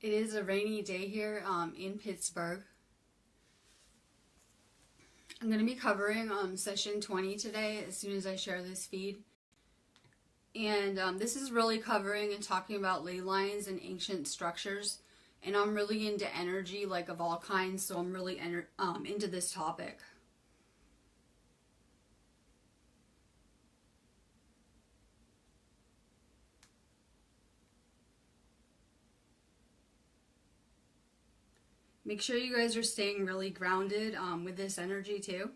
It is a rainy day here in Pittsburgh. I'm going to be covering session 20 today as soon as I share this feed. And this is really covering and talking about ley lines and ancient structures. And I'm really into energy, like of all kinds, so I'm really into this topic. Make sure you guys are staying really grounded with this energy too.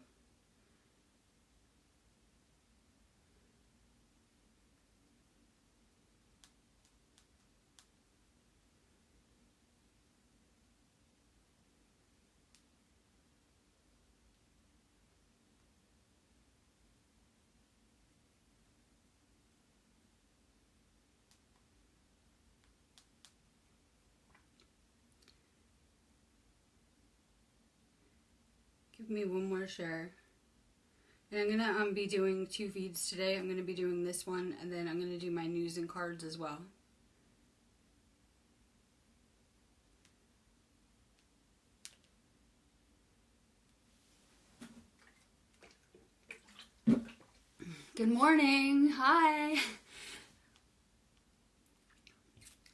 Give me one more share. And I'm going to be doing 2 feeds today. I'm going to be doing this one, and then I'm going to do my news and cards as well. Good morning. Hi.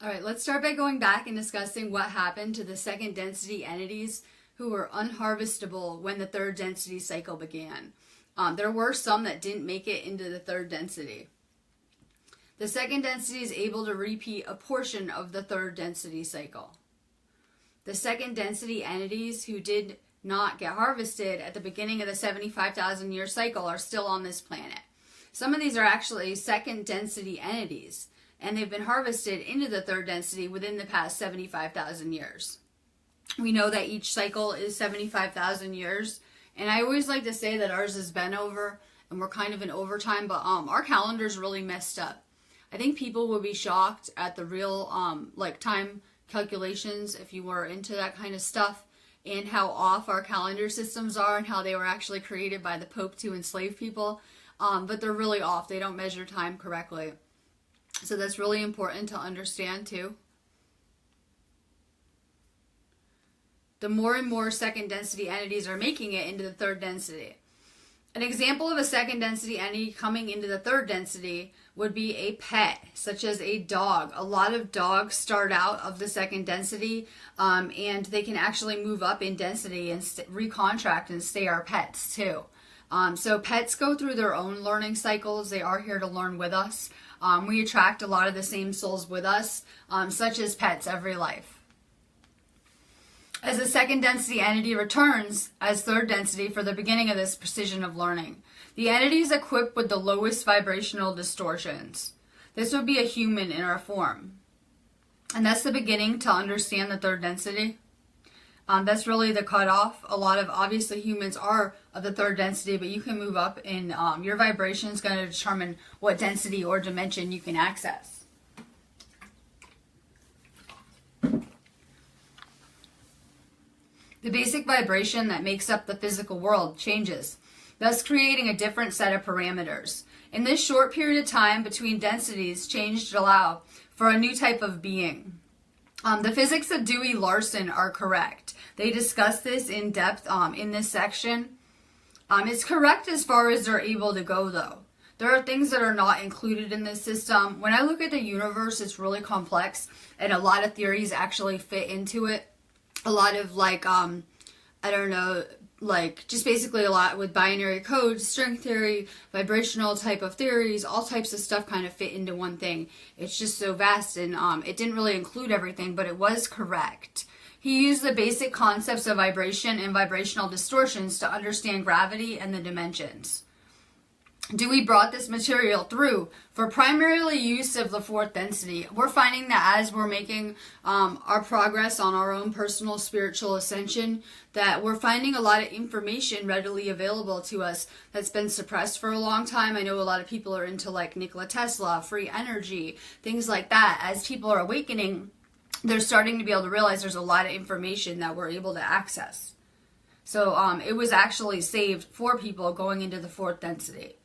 All right, let's start by going back and discussing what happened to the second density entities who were unharvestable when the third density cycle began. There were some that didn't make it into the third density. The second density is able to repeat a portion of the third density cycle. The second density entities who did not get harvested at the beginning of the 75,000 year cycle are still on this planet. Some of these are actually second density entities, and they've been harvested into the third density within the past 75,000 years. We know that each cycle is 75,000 years, and I always like to say that ours has been over, and we're kind of in overtime, but our calendar's really messed up. I think people will be shocked at the real time calculations, if you were into that kind of stuff, and how off our calendar systems are and how they were actually created by the Pope to enslave people, but they're really off. They don't measure time correctly. So that's really important to understand too. The more and more second density entities are making it into the third density. An example of a second density entity coming into the third density would be a pet, such as a dog. A lot of dogs start out of the second density, and they can actually move up in density and recontract and stay our pets too. So pets go through their own learning cycles. They are here to learn with us. We attract a lot of the same souls with us, such as pets every life. As a second density entity returns as third density for the beginning of this precision of learning, the entity is equipped with the lowest vibrational distortions. This would be a human in our form. And that's the beginning to understand the third density. That's really the cutoff. A lot of, obviously, humans are of the third density, but you can move up, and your vibration is going to determine what density or dimension you can access. The basic vibration that makes up the physical world changes, thus creating a different set of parameters. In this short period of time between densities, change to allow for a new type of being. The physics of Dewey Larson are correct. They discuss this in depth in this section. It's correct as far as they're able to go, though. There are things that are not included in this system. When I look at the universe, it's really complex, and a lot of theories actually fit into it. A lot of just basically a lot with binary codes, string theory, vibrational type of theories, all types of stuff kind of fit into one thing. It's just so vast, and it didn't really include everything, but it was correct. He used the basic concepts of vibration and vibrational distortions to understand gravity and the dimensions. Dewey brought this material through for primarily use of the fourth density. We're finding that as we're making our progress on our own personal spiritual ascension, that we're finding a lot of information readily available to us that's been suppressed for a long time. I know a lot of people are into like Nikola Tesla, free energy, things like that. As people are awakening, they're starting to be able to realize there's a lot of information that we're able to access. So it was actually saved for people going into the fourth density.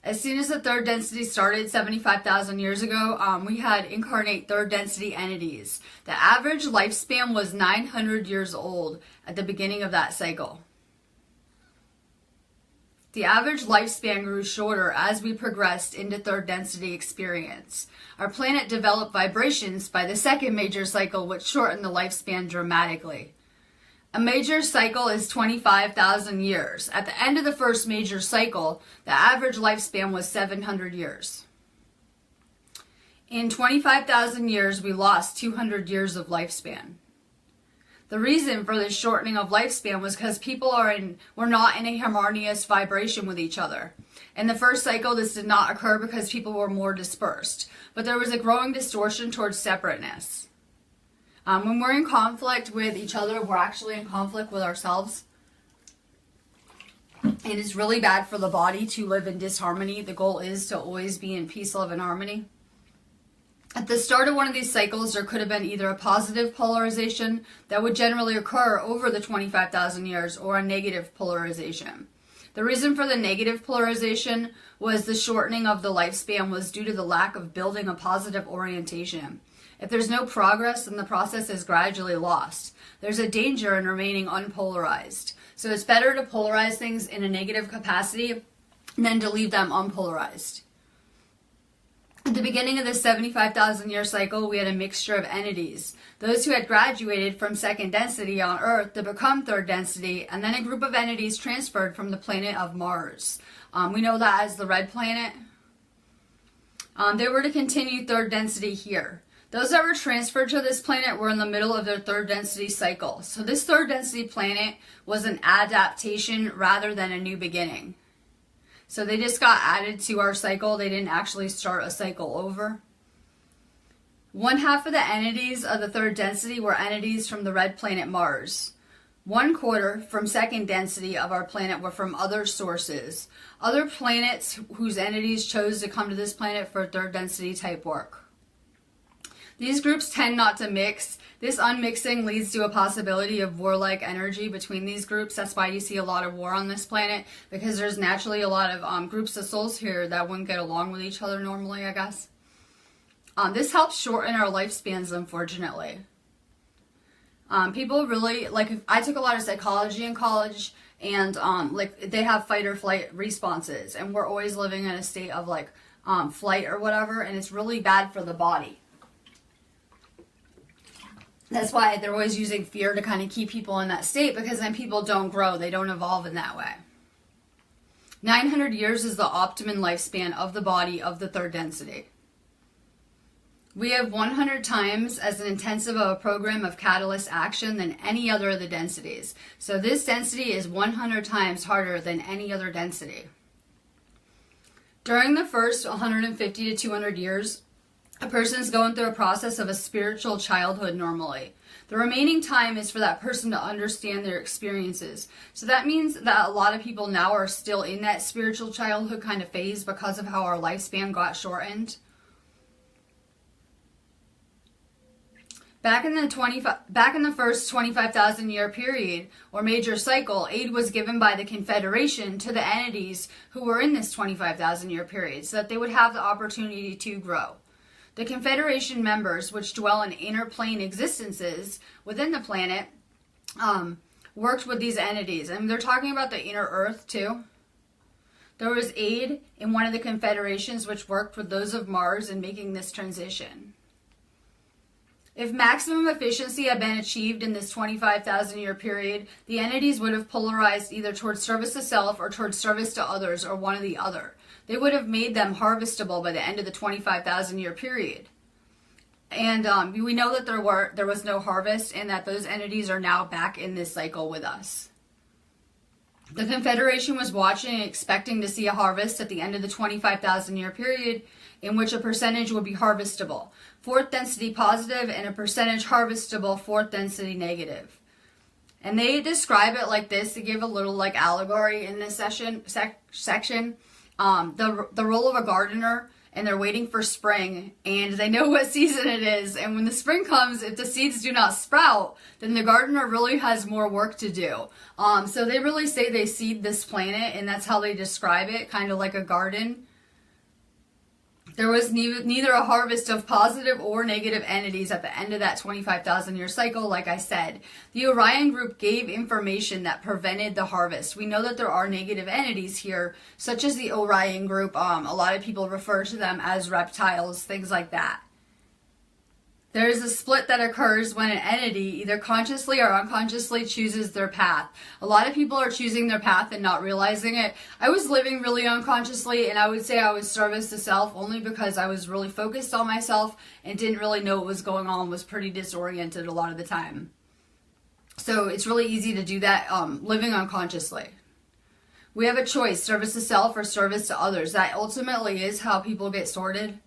As soon as the third density started 75,000 years ago, we had incarnate third density entities. The average lifespan was 900 years old at the beginning of that cycle. The average lifespan grew shorter as we progressed into third density experience. Our planet developed vibrations by the second major cycle, which shortened the lifespan dramatically. A major cycle is 25,000 years. At the end of the first major cycle, the average lifespan was 700 years. In 25,000 years, we lost 200 years of lifespan. The reason for this shortening of lifespan was because people were not in a harmonious vibration with each other. In the first cycle, this did not occur because people were more dispersed, but there was a growing distortion towards separateness. When we're in conflict with each other, we're actually in conflict with ourselves. It is really bad for the body to live in disharmony. The goal is to always be in peace, love, and harmony. At the start of one of these cycles, there could have been either a positive polarization that would generally occur over the 25,000 years or a negative polarization. The reason for the negative polarization was the shortening of the lifespan was due to the lack of building a positive orientation. If there's no progress, then the process is gradually lost. There's a danger in remaining unpolarized. So it's better to polarize things in a negative capacity than to leave them unpolarized. At the beginning of the 75,000 year cycle, we had a mixture of entities. Those who had graduated from second density on Earth to become third density, and then a group of entities transferred from the planet of Mars. We know that as the red planet. They were to continue third density here. Those that were transferred to this planet were in the middle of their third density cycle. So this third density planet was an adaptation rather than a new beginning. So they just got added to our cycle. They didn't actually start a cycle over. One half of the entities of the third density were entities from the red planet Mars. 1/4 from second density of our planet were from other sources. Other planets whose entities chose to come to this planet for third density type work. These groups tend not to mix. This unmixing leads to a possibility of warlike energy between these groups. That's why you see a lot of war on this planet, because there's naturally a lot of groups of souls here that wouldn't get along with each other normally, I guess. This helps shorten our lifespans, unfortunately. People really, I took a lot of psychology in college, and they have fight or flight responses, and we're always living in a state of flight or whatever, and it's really bad for the body. That's why they're always using fear to kind of keep people in that state, because then people don't grow. They don't evolve in that way. 900 years is the optimum lifespan of the body of the third density. We have 100 times as an intensive of a program of catalyst action than any other of the densities. So this density is 100 times harder than any other density. During the first 150 to 200 years, a person is going through a process of a spiritual childhood normally. The remaining time is for that person to understand their experiences. So that means that a lot of people now are still in that spiritual childhood kind of phase because of how our lifespan got shortened. Back in the first 25,000 year period or major cycle, aid was given by the Confederation to the entities who were in this 25,000 year period so that they would have the opportunity to grow. The Confederation members, which dwell in inner plane existences within the planet, worked with these entities. And they're talking about the inner Earth too. There was aid in one of the Confederations which worked with those of Mars in making this transition. If maximum efficiency had been achieved in this 25,000 year period, the entities would have polarized either towards service to self or towards service to others, or one or the other. They would have made them harvestable by the end of the 25,000 year period. And we know that there was no harvest, and that those entities are now back in this cycle with us. The Confederation was watching and expecting to see a harvest at the end of the 25,000 year period in which a percentage would be harvestable. Fourth density positive and a percentage harvestable, fourth density negative. And they describe it like this. They give a little allegory in this section. The role of a gardener, and they're waiting for spring, and they know what season it is. And when the spring comes, if the seeds do not sprout, then the gardener really has more work to do. So they really say they seed this planet, and that's how they describe it, kind of like a garden. There was neither a harvest of positive or negative entities at the end of that 25,000 year cycle, like I said. The Orion group gave information that prevented the harvest. We know that there are negative entities here, such as the Orion group. A lot of people refer to them as reptiles, things like that. There is a split that occurs when an entity either consciously or unconsciously chooses their path. A lot of people are choosing their path and not realizing it. I was living really unconsciously, and I would say I was service to self only because I was really focused on myself and didn't really know what was going on, was pretty disoriented a lot of the time. So it's really easy to do that living unconsciously. We have a choice, service to self or service to others. That ultimately is how people get sorted.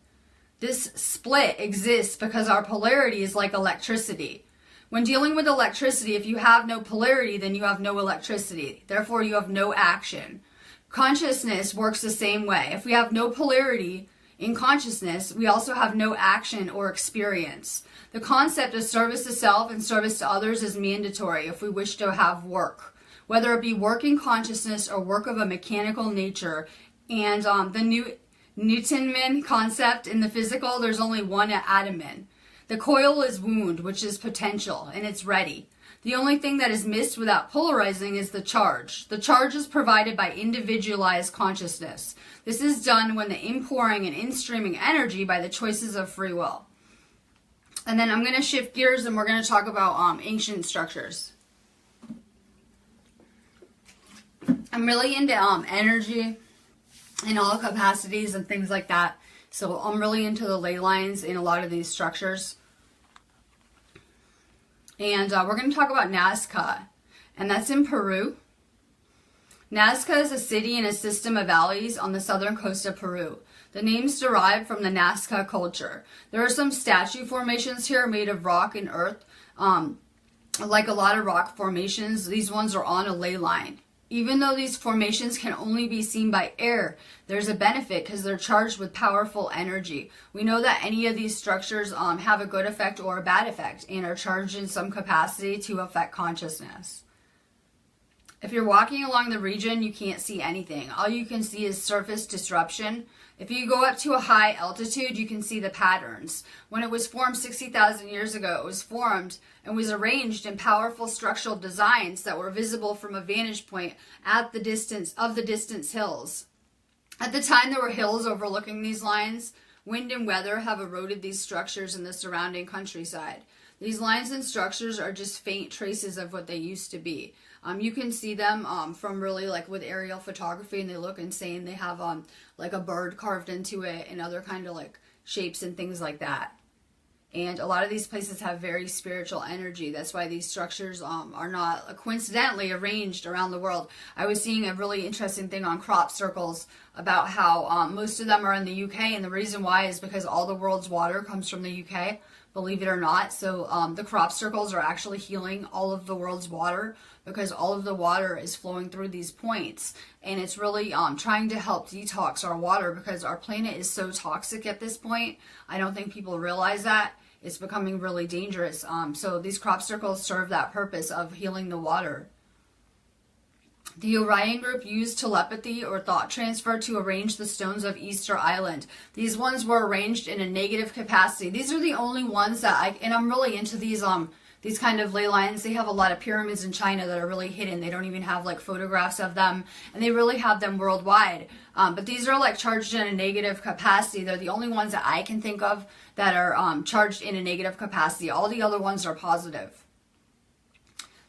This split exists because our polarity is like electricity. When dealing with electricity, if you have no polarity, then you have no electricity. Therefore, you have no action. Consciousness works the same way. If we have no polarity in consciousness, we also have no action or experience. The concept of service to self and service to others is mandatory if we wish to have work, whether it be work in consciousness or work of a mechanical nature. And the Newtonman concept in the physical, there's only one atomin. The coil is wound, which is potential, and it's ready. The only thing that is missed without polarizing is the charge. The charge is provided by individualized consciousness. This is done when the inpouring and instreaming energy by the choices of free will. And then I'm going to shift gears and we're going to talk about ancient structures. I'm really into energy in all capacities and things like that. So I'm really into the ley lines in a lot of these structures. And we're going to talk about Nazca, and that's in Peru. Nazca is a city and a system of valleys on the southern coast of Peru. The name's derived from the Nazca culture. There are some statue formations here made of rock and earth. Like a lot of rock formations, these ones are on a ley line. Even though these formations can only be seen by air, there's a benefit because they're charged with powerful energy. We know that any of these structures have a good effect or a bad effect and are charged in some capacity to affect consciousness. If you're walking along the region, you can't see anything. All you can see is surface disruption. If you go up to a high altitude, you can see the patterns. When it was formed 60,000 years ago, it was formed and was arranged in powerful structural designs that were visible from a vantage point at the distance of the distant hills. At the time, there were hills overlooking these lines. Wind and weather have eroded these structures in the surrounding countryside. These lines and structures are just faint traces of what they used to be. You can see them from really like with aerial photography, and they look insane. They have like a bird carved into it and other kind of like shapes and things like that. And a lot of these places have very spiritual energy. That's why these structures are not coincidentally arranged around the world. I was seeing a really interesting thing on crop circles about how most of them are in the UK, and the reason why is because all the world's water comes from the UK, believe it or not. So the crop circles are actually healing all of the world's water because all of the water is flowing through these points, and it's really trying to help detox our water because our planet is so toxic at this point. I don't think people realize that. It's becoming really dangerous. So these crop circles serve that purpose of healing the water. The Orion group used telepathy or thought transfer to arrange the stones of Easter Island. These ones were arranged in a negative capacity. These are the only ones that and I'm really into these kind of ley lines. They have a lot of pyramids in China that are really hidden. They don't even have like photographs of them, and they really have them worldwide. But these are like charged in a negative capacity. They're the only ones that I can think of that are charged in a negative capacity. All the other ones are positive.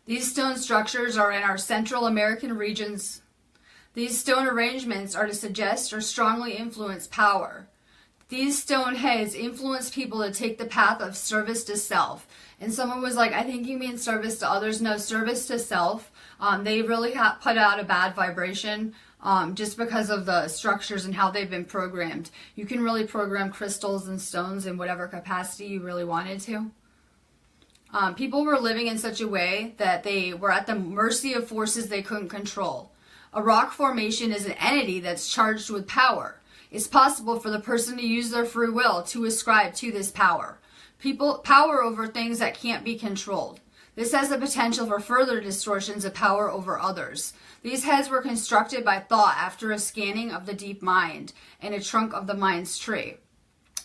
These stone structures are in our Central American regions. These stone arrangements are to suggest or strongly influence power. These stone heads influence people to take the path of service to self. And someone was like, I think you mean service to others. No, service to self. They really put out a bad vibration just because of the structures and how they've been programmed. You can really program crystals and stones in whatever capacity you really wanted to. People were living in such a way that they were at the mercy of forces they couldn't control. A rock formation is an entity that's charged with power. It's possible for the person to use their free will to ascribe to this power. Power over things that can't be controlled. This has the potential for further distortions of power over others. These heads were constructed by thought after a scanning of the deep mind and a trunk of the mind's tree.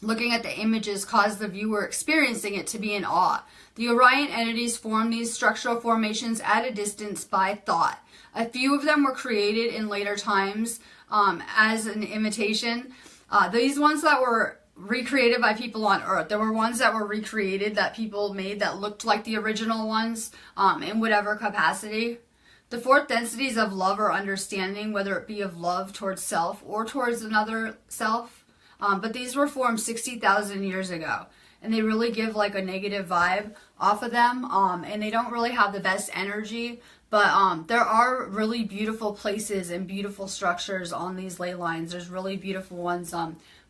Looking at the images caused the viewer experiencing it to be in awe. The Orion entities formed these structural formations at a distance by thought. A few of them were created in later times as an imitation. These ones that were recreated by people on Earth, there were ones that were recreated that people made that looked like the original ones in whatever capacity. The fourth densities of love or understanding, whether it be of love towards self or towards another self. But these were formed 60,000 years ago, and they really give like a negative vibe off of them, and they don't really have the best energy, but there are really beautiful places and beautiful structures on these ley lines. There's really beautiful ones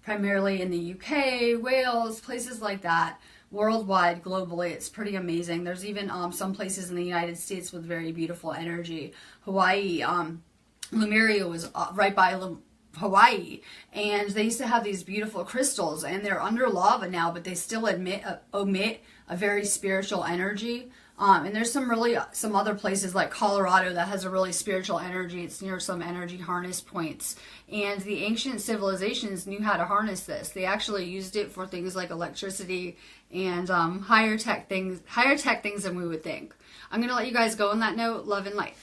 primarily in the UK, Wales, places like that, worldwide, globally. It's pretty amazing. There's even some places in the United States with very beautiful energy. Hawaii, Lemuria was right by Hawaii, and they used to have these beautiful crystals, and they're under lava now, but they still omit a very spiritual energy. And there's some other places like Colorado that has a really spiritual energy. It's near some energy harness points, and the ancient civilizations knew how to harness this. They actually used it for things like electricity and higher tech things than we would think. I'm gonna let you guys go on that note. Love and light.